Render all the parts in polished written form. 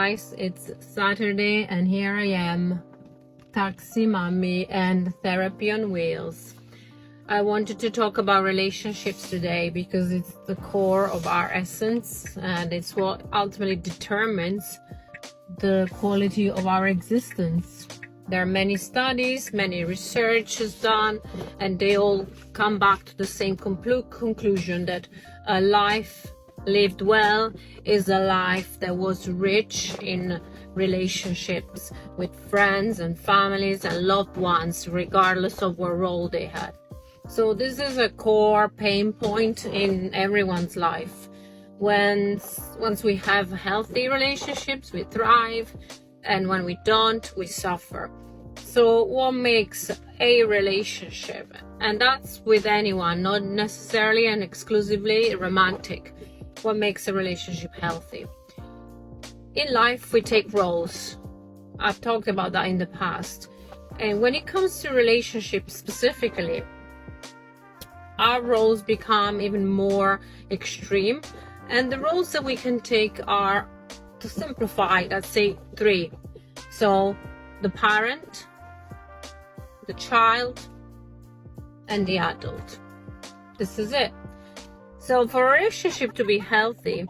Guys, it's Saturday and here I am, taxi mommy and therapy on wheels. I wanted to talk about relationships today because it's the core of our essence and it's what ultimately determines the quality of our existence. There are many studies, many researches done, and they all come back to the same conclusion that a life lived well is a life that was rich in relationships with friends and families and loved ones, regardless of what role they had. So this is a core pain point in everyone's life. Once we have healthy relationships, we thrive, and when we don't, we suffer. So what makes a relationship, and that's with anyone, not necessarily and exclusively romantic, what makes a relationship healthy? In life, we take roles. I've talked about that in the past. And when it comes to relationships specifically, our roles become even more extreme. And the roles that we can take are, to simplify, let's say 3. So the parent, the child, and the adult. This is it. So for a relationship to be healthy,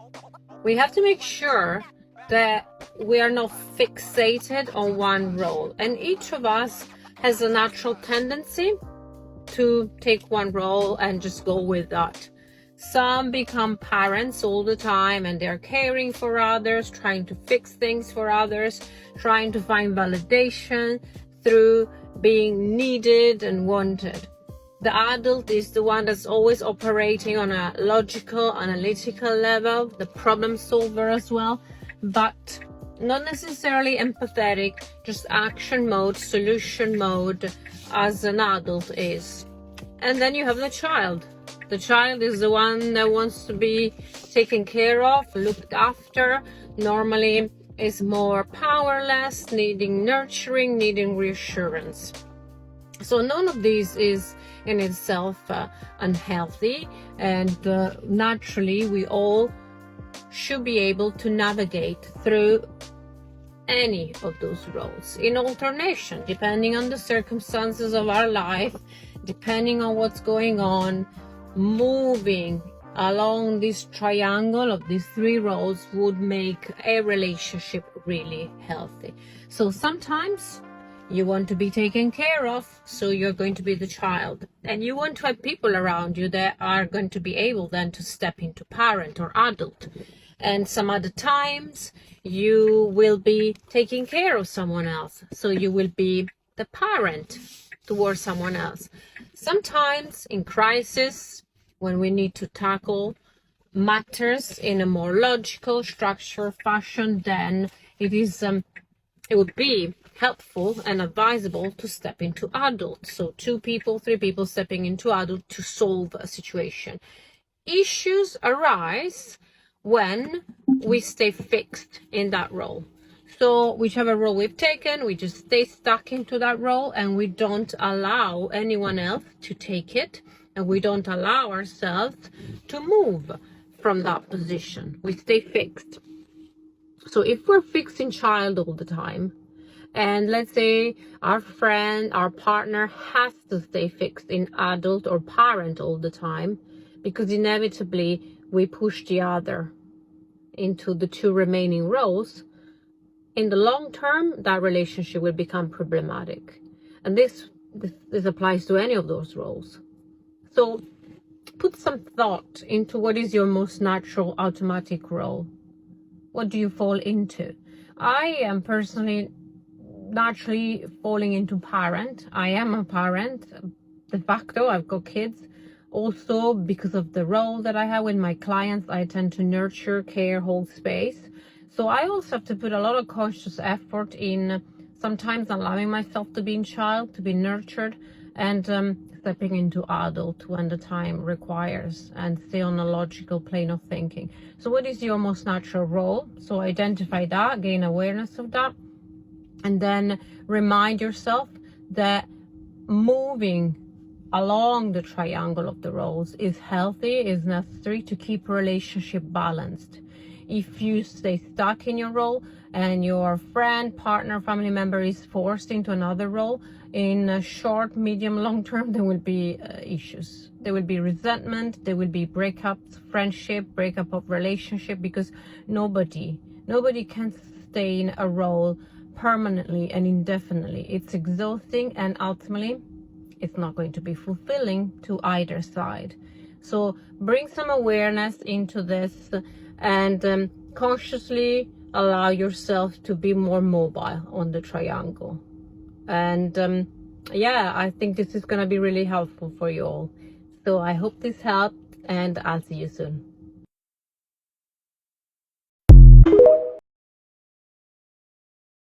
we have to make sure that we are not fixated on one role. And each of us has a natural tendency to take one role and just go with that. Some become parents all the time and they're caring for others, trying to fix things for others, trying to find validation through being needed and wanted. The adult is the one that's always operating on a logical, analytical level, the problem solver as well, but not necessarily empathetic, just action mode, solution mode as an adult is. And then you have the child. The child is the one that wants to be taken care of, looked after, normally is more powerless, needing nurturing, needing reassurance. So none of these is in itself unhealthy, and naturally we all should be able to navigate through any of those roles in alternation, depending on the circumstances of our life, depending on what's going on. Moving along this triangle of these 3 roles would make a relationship really healthy. So sometimes you want to be taken care of, so you're going to be the child. And you want to have people around you that are going to be able then to step into parent or adult. And some other times you will be taking care of someone else, so you will be the parent towards someone else. Sometimes in crisis, when we need to tackle matters in a more logical, structured fashion, then it would be helpful and advisable to step into adult. So 2 people, 3 people stepping into adult to solve a situation. Issues arise when we stay fixed in that role. So whichever role we've taken, we just stay stuck into that role and we don't allow anyone else to take it, and we don't allow ourselves to move from that position. We stay fixed. So if we're fixed in child all the time, and let's say our friend, our partner has to stay fixed in adult or parent all the time, because inevitably we push the other into the 2 remaining roles, in the long term, that relationship will become problematic. And this applies to any of those roles. So put some thought into what is your most natural automatic role. What do you fall into? I am personally naturally falling into parent. I am a parent de facto. I've got kids. Also, because of the role that I have with my clients, I tend to nurture, care, hold space. So I also have to put a lot of conscious effort in sometimes allowing myself to be in child, to be nurtured, and stepping into adult when the time requires, and stay on a logical plane of thinking. So what is your most natural role? So identify that, gain awareness of that, and then remind yourself that moving along the triangle of the roles is healthy, is necessary to keep relationship balanced. if you stay stuck in your role and your friend, partner, family member is forced into another role, in a short, medium, long term, there will be issues. There will be resentment, there will be breakups, friendship, breakup of relationship, because nobody can stay in a role permanently and indefinitely. It's exhausting, and ultimately it's not going to be fulfilling to either side. So bring some awareness into this, and consciously allow yourself to be more mobile on the triangle. And yeah, I think this is going to be really helpful for you all. So I hope this helped, and I'll see you soon.